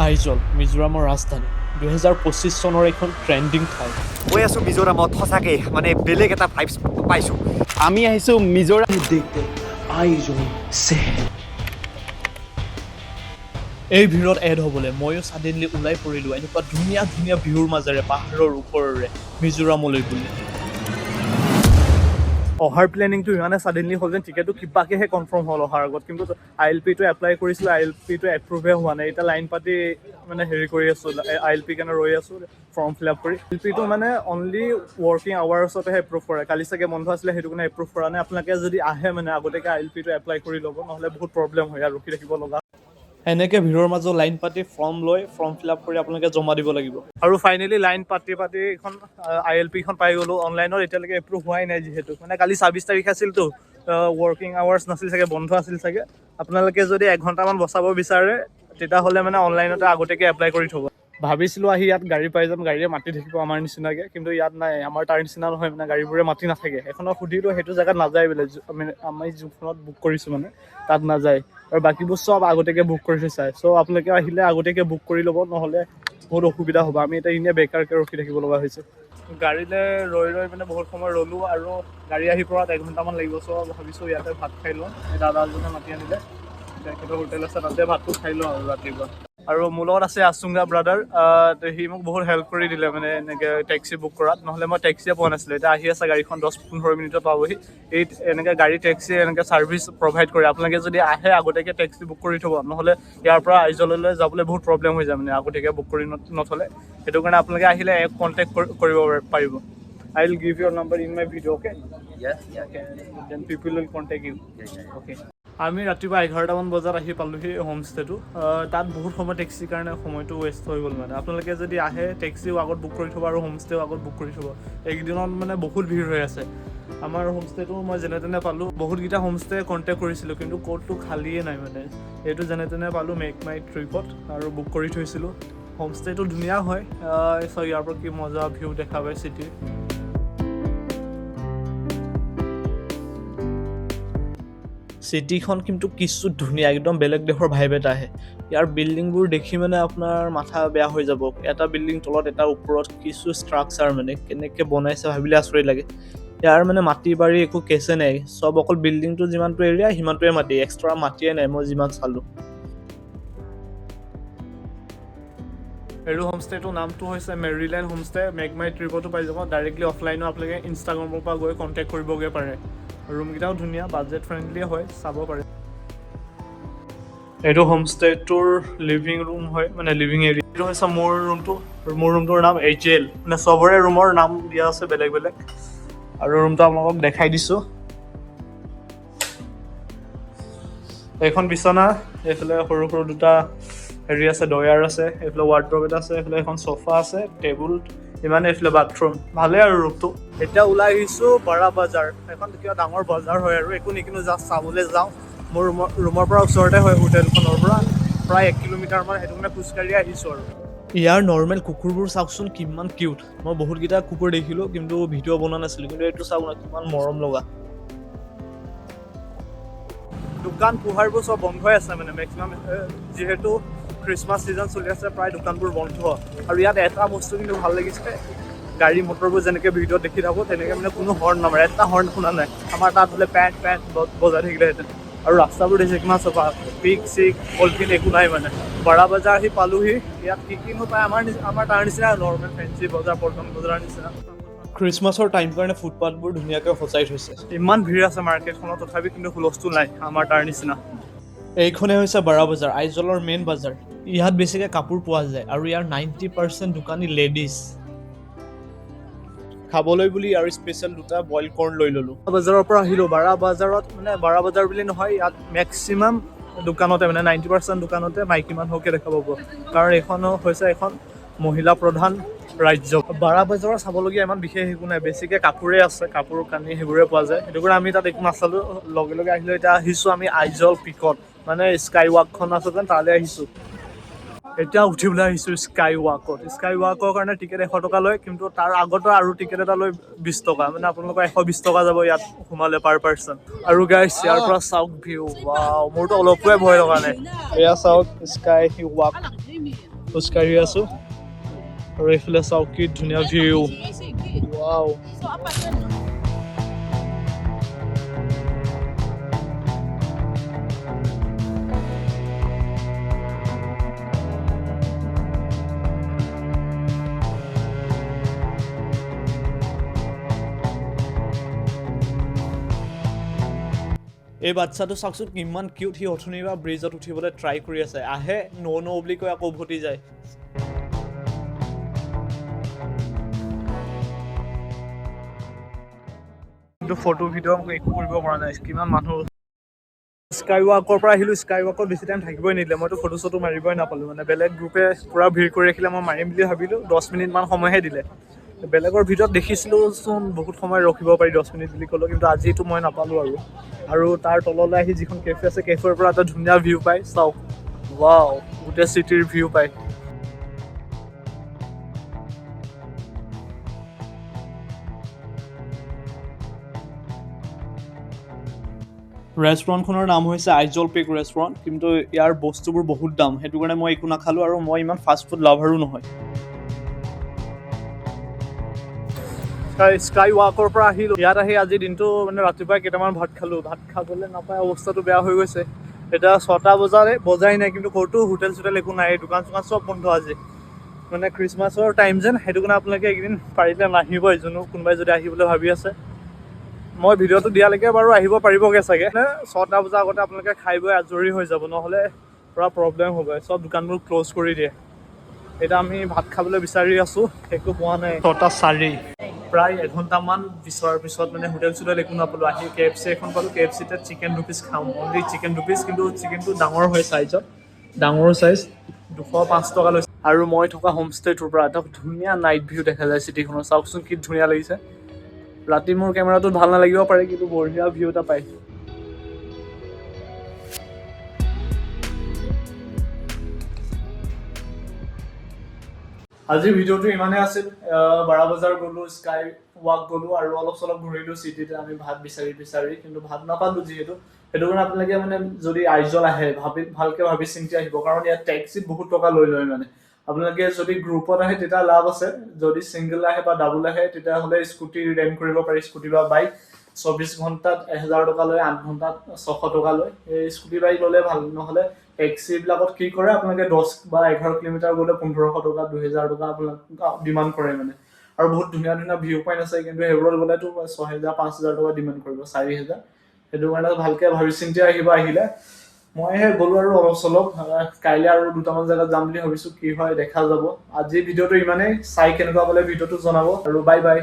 আইজল মিজোৰামৰ ৰাজধানী 2025 চনৰ এখন ট্ৰেণ্ডিং ঠাই। মই আছো মিজোৰামত সঁচাকে মানে বেলেগ এটা ভাইবছ পাইছো। আমি আহিছো মিজোৰাম देखते आइजोल से এই ভিৰত এড হ'বলৈ ময়ো ছাডেনলি ওলাই পৰিলোঁ এনেকুৱা ধুনীয়া ধুনীয়া ভিউৰ মাজেৰে পাহাৰৰ ওপৰেৰে মিজোৰামলৈ বুলি। অহাৰ প্লেনিংটো ইমানে ছাডেনলি হ'ল যেন টিকেটটো কিবাকেহে কনফাৰ্ম হ'ল অহাৰ আগত, কিন্তু ILPটো এপ্লাই কৰিছিলোঁ, ILPটো এপ্ৰুভে হোৱা নাই। এতিয়া লাইন পাতি মানে হেৰি কৰি আছোঁ, ILP কাৰণে ৰৈ আছোঁ ফৰ্ম ফিল আপ কৰি। ILPটো মানে অনলি ৱৰ্কিং আৱাৰ্ছতহে এপ্ৰুভ কৰে, কালি চাগে বন্ধ আছিলে সেইটো কাৰণে এপ্ৰুভ কৰা নাই। আপোনালোকে যদি আহে মানে আগতীয়াকৈ ILPটো এপ্লাই কৰি ল'ব, নহ'লে বহুত প্ৰব্লেম হয় আৰু ৰখি থাকিব লগা। এনেকৈ ভিৰৰ মাজত লাইন পাতি ফৰ্ম লৈ ফৰ্ম ফিল আপ কৰি আপোনালোকে জমা দিব লাগিব। আৰু ফাইনেলি লাইন পাতি এখন ILPখন পাই গ'লোঁ। অনলাইনত এতিয়ালৈকে এপ্ৰুভ হোৱাই নাই, যিহেতু মানে কালি 26 তাৰিখ আছিলতো, ৱৰ্কিং আৱাৰ্ছ নাছিল চাগে, বন্ধ আছিল চাগে। আপোনালোকে যদি 1 ঘণ্টামান বচাব বিচাৰে তেতিয়াহ'লে মানে অনলাইনতে আগতীয়াকৈ এপ্লাই কৰি থ'ব। ভাবিছিলোঁ আহি ইয়াত গাড়ী পাই যাম, গাড়ীয়ে মাতি থাকিব আমাৰ নিচিনাকৈ, কিন্তু ইয়াত নাই। আমাৰ তাৰ নিচিনা নহয় মানে, গাড়ীবোৰে মাতি নাথাকে। এখনক সুধিলোঁ সেইটো জেগাত নাযায় বোলে, আমি যোনখনত বুক কৰিছোঁ মানে তাত নাযায়। আৰু বাকীবোৰ চব আগতীয়াকৈ বুক কৰি থৈছে। চ' আপোনালোকে আহিলে আগতীয়াকৈ বুক কৰি ল'ব, নহ'লে বহুত অসুবিধা হ'ব। আমি এতিয়া এনেই বেকাৰকৈ ৰখি থাকিব লগা হৈছে। গাড়ীলৈ ৰৈ মানে বহুত সময় ৰ'লোঁ, আৰু গাড়ী আহি পৰাত 1 ঘণ্টামান লাগিব। চ' ভাবিছোঁ ইয়াতে ভাত খাই লওঁ। এই দাদাজনে মাতি আনিলে, তেখেতৰ হোটেল আছে, তাতে ভাতটো খাই লওঁ আৰু ৰাতিপুৱা। আৰু মোৰ লগত আছে আছুংগা ব্ৰাদাৰ। সি মোক বহুত হেল্প কৰি দিলে মানে এনেকৈ টেক্সি বুক কৰাত, নহ'লে মই টেক্সিয়ে পোৱা নাছিলোঁ। এতিয়া আহি আছে গাড়ীখন, 10-15 মিনিটত পাবহি। এই এনেকৈ গাড়ী টেক্সি এনেকৈ ছাৰ্ভিচ প্ৰভাইড কৰে। আপোনালোকে যদি আহে আগতীয়াকৈ টেক্সি বুক কৰি থ'ব, নহ'লে ইয়াৰ পৰা আইজললৈ যাবলৈ বহুত প্ৰব্লেম হৈ যায় মানে আগতীয়াকৈ বুক কৰি নথ'লে। সেইটো কাৰণে আপোনালোকে আহিলে কণ্টেক্ট কৰিব পাৰিব। I will give your number in my video, okay? Yes. Okay. Then people will contact you. Okay. আমি ৰাতিপুৱা 11টামান বজাত আহি পালোঁহি হোমষ্টেটো। তাত বহুত সময় টেক্সিৰ কাৰণে সময়টো ৱেষ্ট হৈ গ'ল মানে। আপোনালোকে যদি আহে টেক্সিও আগত বুক কৰি থ'ব আৰু হোমষ্টেও আগত বুক কৰি থ'ব। এইকেইদিনত মানে বহুত ভিৰ হৈ আছে। আমাৰ হোমষ্টেটো মই যেনে তেনে পালোঁ। বহুতকেইটা হোমষ্টে কণ্টেক্ট কৰিছিলোঁ, কিন্তু ক'তটো খালিয়ে নাই মানে। এইটো যেনে তেনে পালোঁ মেক মাই ট্ৰিপত, আৰু বুক কৰি থৈছিলোঁ। হোমষ্টেটো ধুনীয়া হয়। চ' ইয়াৰ পৰা কি মজা ভিউ দেখা পায় চিটিৰ। চিটিখন কিন্তু কিছু ধুনীয়া, একদম বেলেগ দেশৰ ভাইব এটা আহে। ইয়াৰ বিল্ডিংবোৰ দেখি মানে আপোনাৰ মাথা বেয়া হৈ যাব। এটা বিল্ডিং তলত এটা ওপৰত কিছু ষ্ট্ৰাকচাৰ মানে কেনেকৈ বনাইছে ভাবিলে আচৰিত লাগে। ইয়াৰ মানে মাটি বাৰী একো কেছে নাই, চব অকল বিল্ডিংটো যিমানটো এৰিয়া সিমানটোৱে মাটি, এক্সট্ৰা মাটিয়ে নাই মই যিমান চালোঁ। এইটো হোমষ্টেটোৰ নামটো হৈছে মেৰিলেণ্ড হোমষ্টে। মেক মাই ট্ৰিপতো পাই যাব। ডাইৰেক্টলি অফলাইনো আপোনালোকে ইনষ্টাগ্ৰামৰ পৰা গৈ কণ্টেক্ট কৰিবগৈ পাৰে। ৰুমকেইটাও ধুনীয়া, বাজেট ফ্ৰেণ্ডলিয়ে হয়, চাব পাৰে। এইটো হোমষ্টেটোৰ লিভিং ৰুম হয়, মানে লিভিং এৰিয়া। এইটো হৈছে মোৰ ৰুমটোৰ নাম Aizawl, মানে চবৰে ৰুমৰ নাম দিয়া আছে বেলেগ বেলেগ। আৰু ৰুমটো আপোনালোকক দেখাই দিছোঁ। এইখন বিচনা, এইফালে সৰু সৰু দুটা হেৰি আছে, ডয়াৰ আছে, এইফালে ৱাৰ্ড্ৰব এটা আছে, এইফালে এখন চফা আছে, টেবুল, ইমানে, এইফালে বাথৰুম। ভালেই আৰু ৰুমটো। এতিয়া ওলাই আহিছোঁ বাৰা বাজাৰ। এখন কিবা ডাঙৰ বজাৰ হয় আৰু একো নিকিনো, জাষ্ট চাবলৈ যাওঁ। মোৰ ৰুমৰ পৰা ওচৰতে হয়, হোটেলখনৰ পৰা প্ৰায় 1 কিলোমিটাৰমান, সেইটো কাৰণে খোজকাঢ়ি আহিছোঁ আৰু। ইয়াৰ নৰ্মেল কুকুৰবোৰ চাওকচোন কিমান কিউট। মই বহুতকেইটা কুকুৰ দেখিলোঁ, কিন্তু ভিডিঅ' বনোৱা নাছিলোঁ, কিন্তু এইটো চাওক না কিমান মৰম লগা। দোকান পোহাৰবোৰ চব বন্ধই আছে মানে মেক্সিমাম, যিহেতু খ্ৰীষ্টমাছ ছিজন চলি আছে, প্ৰায় দোকানবোৰ বন্ধ। আৰু ইয়াত এটা বস্তু কিন্তু ভাল লাগিছে, গাড়ী মটৰবোৰ যেনেকৈ ভিডিঅ'ত দেখি থাকোঁ তেনেকৈ মানে কোনো হৰ্ণ নামাৰে, এটা হৰ্ণ শুনা নাই। আমাৰ তাত হ'লে পেণ্ট বজাই থাকিলেহেঁতেন। আৰু ৰাস্তাবোৰ দেখিছে কিমান চফা, পিক চিক পলিথিন একো নাই মানে। বাৰা বাজাৰ আহি পালোহি। ইয়াত কিনো পায় আমাৰ তাৰ নিচিনা নৰ্মেল ফেঞ্চি বজাৰ, পল্টন বজাৰৰ নিচিনা। খ্ৰীষ্টমাছৰ টাইম কাৰণে ফুটপাথবোৰ ধুনীয়াকৈ সজাই থৈছে। ইমান ভিৰ আছে মাৰ্কেটখনত, তথাপি কিন্তু হুলস্থুল নাই আমাৰ তাৰ নিচিনা। এইখনে হৈছে বাৰা বাজাৰ, আইজলৰ মেইন বাজাৰ। ইয়াত বেছিকৈ কাপোৰ পোৱা যায়, আৰু ইয়াৰ 90% দোকানী লেডিজ। খাবলৈ বুলি আৰু স্পেচিয়েল দুটা বইল কৰ্ণ লৈ ল'লোঁ। বাজাৰৰ পৰা আহিলোঁ। বাৰা বাজাৰত মানে বাৰা বাজাৰ বুলি নহয়, ইয়াত মেক্সিমাম দোকানতে মানে 90% দোকানতে মাইকী মানুহকে দেখা পাব, কাৰণ এইখনো হৈছে এখন মহিলা প্ৰধান ৰাজ্য। বাৰা বজাৰত চাবলগীয়া ইমান বিশেষ একো নাই, বেছিকৈ কাপোৰে আছে, কাপোৰ কানি সেইবোৰে পোৱা যায়। সেইটো কাৰণে আমি তাত একো নাচালোঁ, লগে লগে আহিলোঁ। এতিয়া আহিছোঁ আমি আইজল পিকত, মানে স্কাই ৱাকখন আছে যেন তালৈ আহিছোঁ। এতিয়া উঠিবলৈ আহিছোঁ স্কাই ৱাকৰ কাৰণে টিকেট 100 টকা লয়, কিন্তু তাৰ আগতো আৰু টিকেট এটা লয় 20 টকা, মানে আপোনালোকৰ 120 টকা যাব ইয়াত সোমালে পাৰ পাৰ্চন। আৰু গাইছ ইয়াৰ পৰা চাওক ভিউ, ৱাও, মোৰতো অলপোৱে ভয় লগা নাই। এয়া চাওক স্কাই ৱাক, খোজকাঢ়ি আছোঁ আৰু এইফালে চাওক কি ধুনীয়া ভিউ, ৱাও। এই বাচ্চাটো চাওকচোন কিমান কিউট, সি অথনিৰ পৰা ব্ৰিজত উঠিবলৈ ট্ৰাই কৰি আছে, আহে ন' বুলি কৈ আকৌ উভতি যায়। কিন্তু ফটো ভিডিঅ' একো কৰিব পৰা নাই, কিমান মানুহ। স্কাই ৱাকৰ পৰা আহিলোঁ, স্কাই ৱাকত বেছি টাইম থাকিবই নিদিলে, মইতো ফটো চটো মাৰিবই নাপালোঁ, মানে বেলেগ গ্ৰুপে পূৰা ভিৰ কৰি ৰাখিলে, মই মাৰিম বুলি ভাবিলোঁ, 10 মিনিটমান সময়হে দিলে। বেলেগৰ ভিডিঅ'ত দেখিছিলোঁ চোন বহুত সময় ৰখিব পাৰি 10 মিনিট বুলি ক'লোঁ, কিন্তু আজিতো মই নাপালোঁ আৰু তাৰ তললৈ আহি যিখন কেফে আছে, কেফেৰ পৰা এটা ধুনীয়া ভিউ পায়, চাওক ৱাও, গোটেই চিটিৰ ভিউ পায়। ৰেষ্টুৰেণ্টখনৰ নাম হৈছে আইজল পেক ৰেষ্টুৰেণ্ট, কিন্তু ইয়াৰ বস্তুবোৰ বহুত দাম, সেইটো কাৰণে মই একো নাখালোঁ, আৰু মই ইমান ফাষ্ট ফুড লাভাৰো নহয়। স্কাই ৱাকৰ পৰা আহিলোঁ, ইয়াত আহি আজিৰ দিনটো মানে ৰাতিপুৱাই কেইটামান ভাত খালোঁ, ভাত খাবলৈ নাপায় অৱস্থাটো বেয়া হৈ গৈছে। এতিয়া 6টা বজাই নাই, কিন্তু ক'তো হোটেল চোটেল একো নাই, দোকান চোকান চব বন্ধ আজি, মানে খ্ৰীষ্টমাছৰ টাইম যেন, সেইটো কাৰণে আপোনালোকে এইকেইদিন পাৰিলে নাহিবই, কোনোবাই যদি আহিবলৈ ভাবি আছে। মই ভিডিঅ'টো দিয়ালৈকে বাৰু আহিব পাৰিবগৈ চাগে, 6টা বজাৰ আগতে আপোনালোকে খাই বৈ আজৰি হৈ যাব, নহ'লে পূৰা প্ৰব্লেম হ'ব, চব দোকানবোৰ ক্ল'জ কৰি দিয়ে। এতিয়া আমি ভাত খাবলৈ বিচাৰি আছোঁ, একো পোৱা নাই। 6:04, প্ৰায় এঘণ্টামান বিচৰাৰ পিছত মানে হোটেল চোটেল একো নাপালোঁ, আহি KFC এখন পালোঁ, KFCতে চিকেন দুপিচ খাওঁ, অনলি চিকেন দুপিচ, কিন্তু চিকেনটো ডাঙৰ হয় চাইজত, ডাঙৰ চাইজ, 205 টকা লৈছে। আৰু মই থকা হোমষ্টেটোৰ পৰা এটা ধুনীয়া নাইট ভিউ দেখা যায় চিটিখনৰ, চাওকচোন কি ধুনীয়া লাগিছে। ৰাতি মোৰ কেমেৰাটোত ভাল নালাগিব পাৰে, কিন্তু বঢ়িয়া ভিউ এটা পায়। আজিৰ ভিডিঅ'টো ইমানেই আছিল, বাৰা বজাৰ গ'লোঁ, স্কাই ৱাক গ'লোঁ, আৰু অলপ চলপ ঘূৰিলোঁ চিটিতে আমি ভাত বিচাৰি, কিন্তু ভাত নাপালোঁ যিহেতু, সেইটো কাৰণে আপোনালোকে মানে যদি আইজল আহে ভালকৈ ভাবি চিন্তি আহিব, কাৰণ ইয়াত টেক্সিত বহুত টকা লয় মানে। আপোনালোকে যদি গ্ৰুপত আহে তেতিয়া লাভ আছে, যদি ছিংগল আহে বা ডাবল আহে তেতিয়াহ'লে স্কুটি ৰেণ্ট কৰিব পাৰি, স্কুটি বা বাইক। 24 ঘণ্টাত 1000 টকা লয়, 8 ঘণ্টাত 600 টকা লয়। এই স্কুটি বাইক ল'লে ভাল, নহ'লে টেক্সিবিলাকত কি কৰে আপোনালোকে 10 বা 11 কিলোমিটাৰ গ'লে 1500 টকা 2000 টকা আপোনাক ডিমাণ্ড কৰে মানে। আৰু বহুত ধুনীয়া ধুনীয়া ভিউ পইণ্ট আছে, কিন্তু সেইবোৰত গ'লেতো 6000 5000 টকা ডিমাণ্ড কৰিব, 4000। সেইটো কাৰণে ভালকৈ ভাবি চিন্তি আহিলে। মইহে গ'লোঁ আৰু অলপ চলপ, কাইলৈ আৰু 2টামান জেগাত যাম বুলি ভাবিছোঁ, কি হয় দেখা যাব। আজিৰ ভিডিঅ'টো ইমানেই, চাই কেনেকুৱা পালে ভিডিঅ'টো জনাব, আৰু বাই বাই।